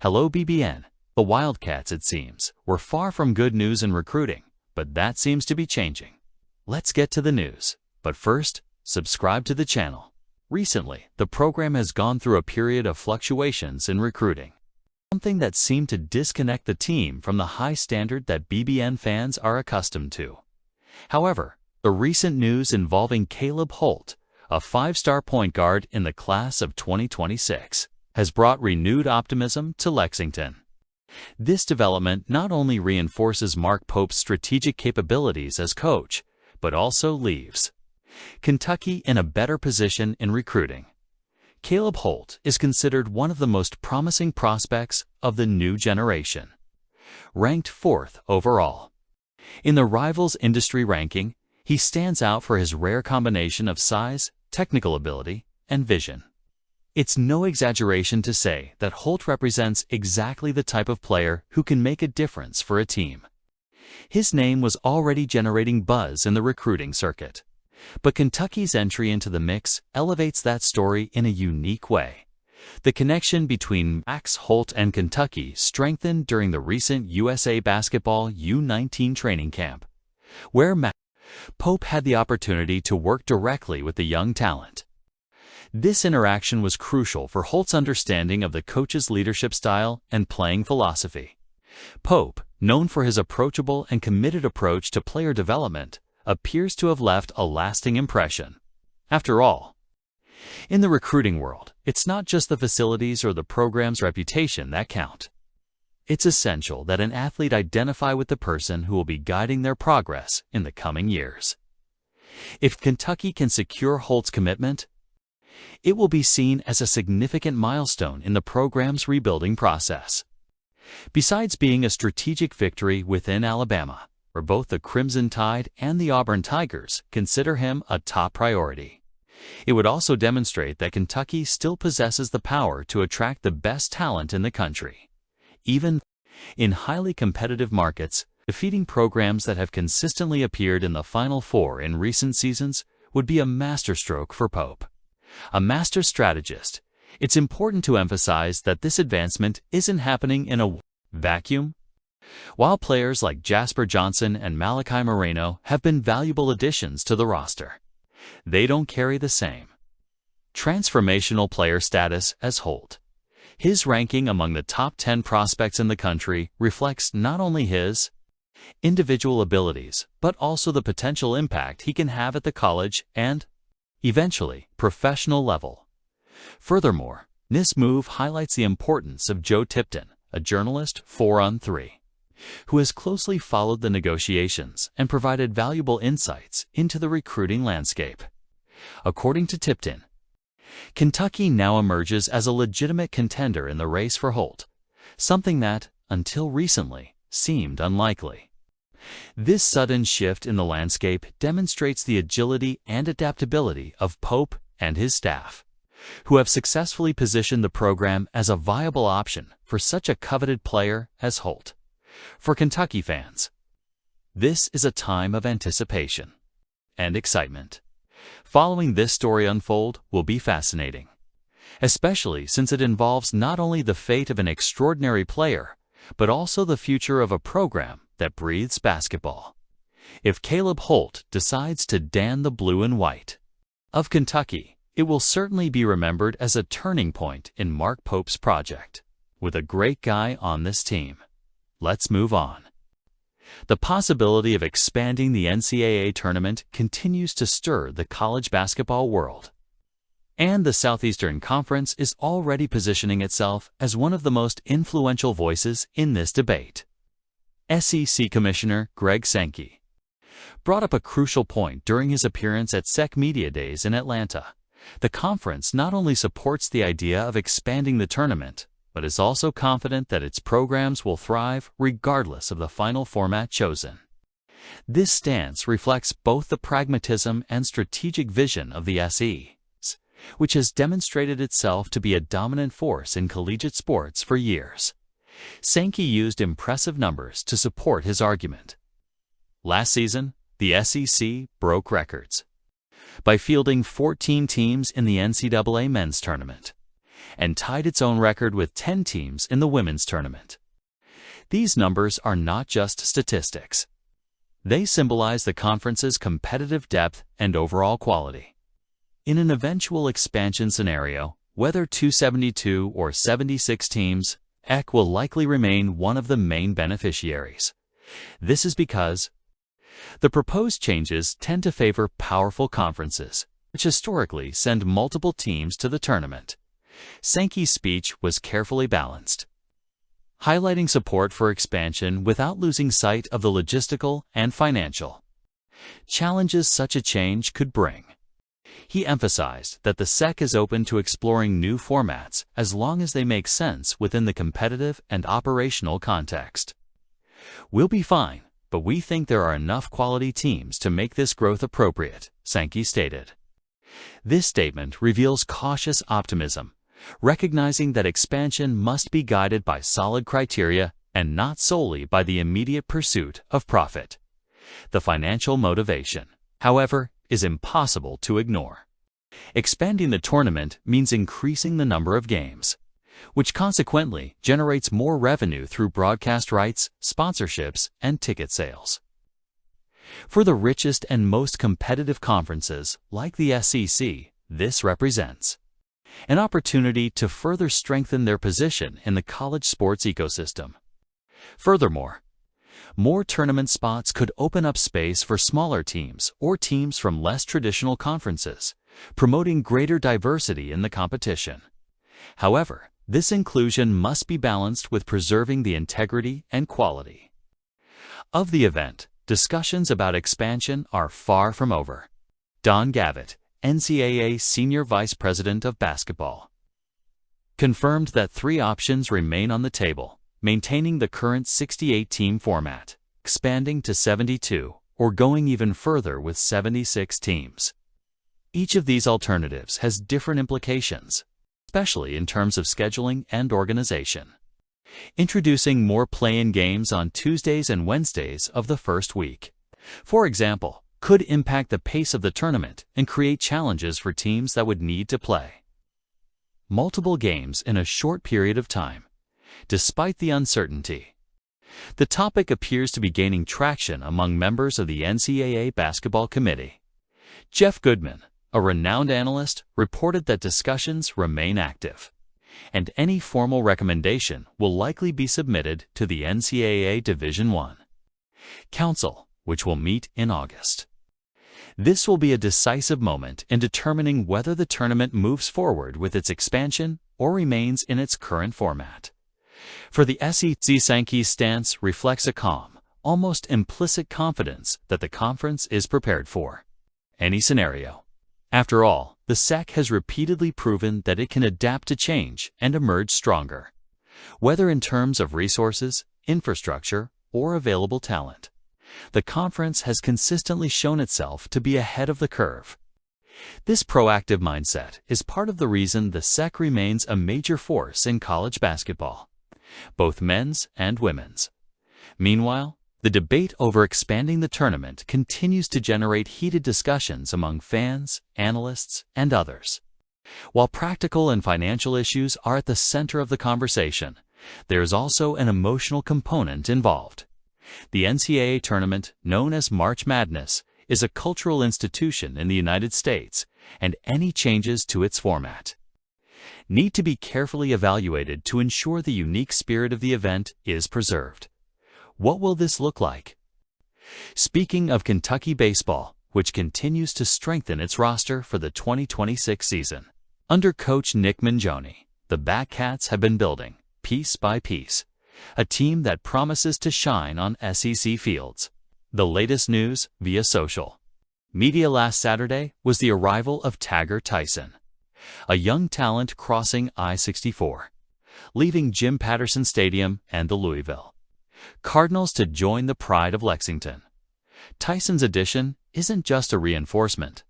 Hello BBN. The Wildcats, it seems, were far from good news in recruiting, but that seems to be changing. Let's get to the news. But first, subscribe to the channel. Recently, the program has gone through a period of fluctuations in recruiting, something that seemed to disconnect the team from the high standard that BBN fans are accustomed to. However, the recent news involving Caleb Holt, a five-star point guard in the class of 2026, has brought renewed optimism to Lexington. This development not only reinforces Mark Pope's strategic capabilities as coach, but also leaves Kentucky in a better position in recruiting. Caleb Holt is considered one of the most promising prospects of the new generation, ranked 4th overall. In the Rivals industry ranking, he stands out for his rare combination of size, technical ability, and vision. It's no exaggeration to say that Holt represents exactly the type of player who can make a difference for a team. His name was already generating buzz in the recruiting circuit, but Kentucky's entry into the mix elevates that story in a unique way. The connection between Max Holt and Kentucky strengthened during the recent USA Basketball U19 training camp, where Pope had the opportunity to work directly with the young talent. This interaction was crucial for Holt's understanding of the coach's leadership style and playing philosophy. Pope, known for his approachable and committed approach to player development, appears to have left a lasting impression. After all, in the recruiting world, it's not just the facilities or the program's reputation that count. It's essential that an athlete identify with the person who will be guiding their progress in the coming years. If Kentucky can secure Holt's commitment, it will be seen as a significant milestone in the program's rebuilding process. Besides being a strategic victory within Alabama, where both the Crimson Tide and the Auburn Tigers consider him a top priority, it would also demonstrate that Kentucky still possesses the power to attract the best talent in the country. Even in highly competitive markets, defeating programs that have consistently appeared in the Final Four in recent seasons would be a masterstroke for Pope. A master strategist, it's important to emphasize that this advancement isn't happening in a vacuum. While players like Jasper Johnson and Malachi Moreno have been valuable additions to the roster, they don't carry the same transformational player status as Holt. His ranking among the top 10 prospects in the country reflects not only his individual abilities, but also the potential impact he can have at the college and, eventually, professional level. Furthermore, this move highlights the importance of Joe Tipton, a journalist 4on3, who has closely followed the negotiations and provided valuable insights into the recruiting landscape. According to Tipton, Kentucky now emerges as a legitimate contender in the race for Holt, something that, until recently, seemed unlikely. This sudden shift in the landscape demonstrates the agility and adaptability of Pope and his staff, who have successfully positioned the program as a viable option for such a coveted player as Holt. For Kentucky fans, this is a time of anticipation and excitement. Following this story unfold will be fascinating, especially since it involves not only the fate of an extraordinary player, but also the future of a program that breathes basketball. If Caleb Holt decides to dan the blue and white of Kentucky, it will certainly be remembered as a turning point in Mark Pope's project. With a great guy on this team, let's move on. The possibility of expanding the NCAA tournament continues to stir the college basketball world, and the Southeastern Conference is already positioning itself as one of the most influential voices in this debate. SEC Commissioner Greg Sankey brought up a crucial point during his appearance at SEC Media Days in Atlanta. The conference not only supports the idea of expanding the tournament, but is also confident that its programs will thrive regardless of the final format chosen. This stance reflects both the pragmatism and strategic vision of the SEC, which has demonstrated itself to be a dominant force in collegiate sports for years. Sankey used impressive numbers to support his argument. Last season, the SEC broke records by fielding 14 teams in the NCAA men's tournament. and tied its own record with 10 teams in the women's tournament. These numbers are not just statistics. They symbolize the conference's competitive depth and overall quality. In an eventual expansion scenario, whether 272 or 76 teams, EC will likely remain one of the main beneficiaries. This is because the proposed changes tend to favor powerful conferences, which historically send multiple teams to the tournament. Sankey's speech was carefully balanced, highlighting support for expansion without losing sight of the logistical and financial challenges such a change could bring. He emphasized that the SEC is open to exploring new formats as long as they make sense within the competitive and operational context. "We'll be fine, but we think there are enough quality teams to make this growth appropriate," Sankey stated. This statement reveals cautious optimism, recognizing that expansion must be guided by solid criteria and not solely by the immediate pursuit of profit. The financial motivation, however, is impossible to ignore. Expanding the tournament means increasing the number of games, which consequently generates more revenue through broadcast rights, sponsorships, and ticket sales. For the richest and most competitive conferences, like the SEC, this represents an opportunity to further strengthen their position in the college sports ecosystem. Furthermore, more tournament spots could open up space for smaller teams or teams from less traditional conferences, promoting greater diversity in the competition. However, this inclusion must be balanced with preserving the integrity and quality of the event. Discussions about expansion are far from over. Don Gavitt, NCAA Senior Vice President of Basketball, confirmed that 3 options remain on the table: maintaining the current 68-team format, expanding to 72, or going even further with 76 teams. Each of these alternatives has different implications, especially in terms of scheduling and organization. Introducing more play-in games on Tuesdays and Wednesdays of the first week, for example, could impact the pace of the tournament and create challenges for teams that would need to play multiple games in a short period of time. Despite the uncertainty, the topic appears to be gaining traction among members of the NCAA Basketball Committee. Jeff Goodman, a renowned analyst, reported that discussions remain active, and any formal recommendation will likely be submitted to the NCAA Division I Council, which will meet in August. This will be a decisive moment in determining whether the tournament moves forward with its expansion or remains in its current format. For the SEC, Sankey's stance reflects a calm, almost implicit confidence that the conference is prepared for any scenario. After all, the SEC has repeatedly proven that it can adapt to change and emerge stronger, whether in terms of resources, infrastructure, or available talent. The conference has consistently shown itself to be ahead of the curve. This proactive mindset is part of the reason the SEC remains a major force in college basketball, both men's and women's. Meanwhile, the debate over expanding the tournament continues to generate heated discussions among fans, analysts, and others. While practical and financial issues are at the center of the conversation, there is also an emotional component involved. The NCAA tournament, known as March Madness, is a cultural institution in the United States, and any changes to its format need to be carefully evaluated to ensure the unique spirit of the event is preserved. What will this look like? Speaking of Kentucky baseball, which continues to strengthen its roster for the 2026 season, under coach Nick Mingione, the Batcats have been building, piece by piece, a team that promises to shine on SEC fields. The latest news via social media last Saturday was the arrival of Taggart Tyson, a young talent crossing I-64, leaving Jim Patterson Stadium and the Louisville Cardinals to join the pride of Lexington. Tyson's addition isn't just a reinforcement.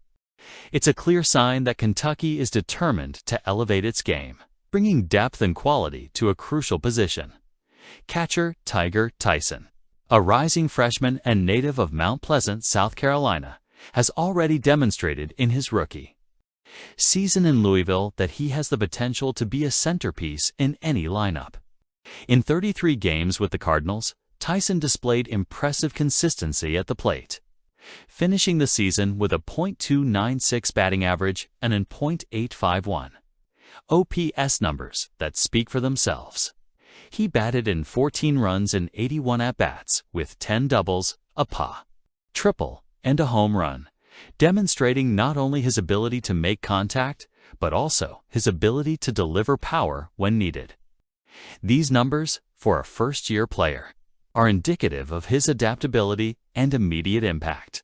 It's a clear sign that Kentucky is determined to elevate its game, bringing depth and quality to a crucial position. Catcher Taggart Tyson, a rising freshman and native of Mount Pleasant, South Carolina, has already demonstrated in his rookie season in Louisville that he has the potential to be a centerpiece in any lineup. In 33 games with the Cardinals, Tyson displayed impressive consistency at the plate, finishing the season with a .296 batting average and an .851 OPS numbers that speak for themselves. He batted in 14 runs in 81 at-bats with 10 doubles, a pop, triple, and a home run, demonstrating not only his ability to make contact, but also his ability to deliver power when needed. These numbers, for a first-year player, are indicative of his adaptability and immediate impact,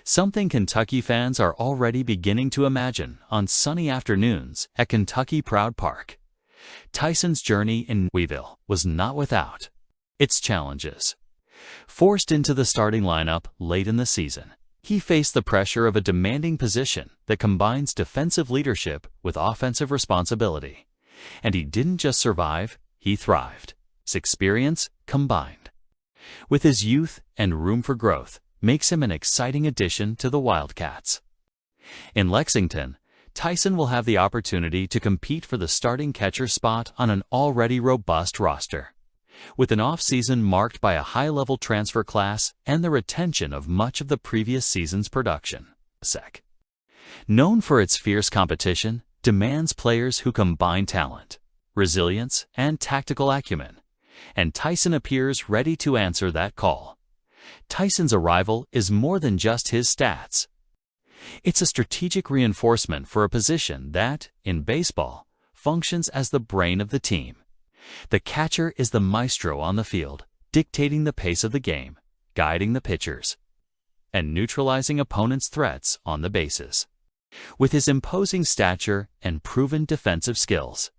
something Kentucky fans are already beginning to imagine on sunny afternoons at Kentucky Proud Park. Tyson's journey in Louisville was not without its challenges. Forced into the starting lineup late in the season, he faced the pressure of a demanding position that combines defensive leadership with offensive responsibility. And he didn't just survive, he thrived. His experience, combined with his youth and room for growth, makes him an exciting addition to the Wildcats. In Lexington, Tyson will have the opportunity to compete for the starting catcher spot on an already robust roster, with an offseason marked by a high-level transfer class and the retention of much of the previous season's production. Known for its fierce competition, demands players who combine talent, resilience, and tactical acumen, and Tyson appears ready to answer that call. Tyson's arrival is more than just his stats. It's a strategic reinforcement for a position that, in baseball, functions as the brain of the team. The catcher is the maestro on the field, dictating the pace of the game, guiding the pitchers, and neutralizing opponents' threats on the bases. With his imposing stature and proven defensive skills,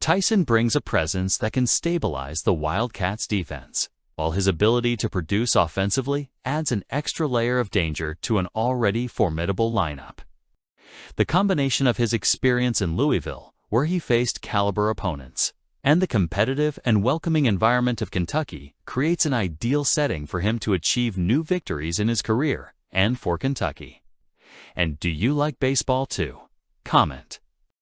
Tyson brings a presence that can stabilize the Wildcats' defense, while his ability to produce offensively adds an extra layer of danger to an already formidable lineup. The combination of his experience in Louisville, where he faced caliber opponents, and the competitive and welcoming environment of Kentucky creates an ideal setting for him to achieve new victories in his career and for Kentucky. And do you like baseball too? Comment.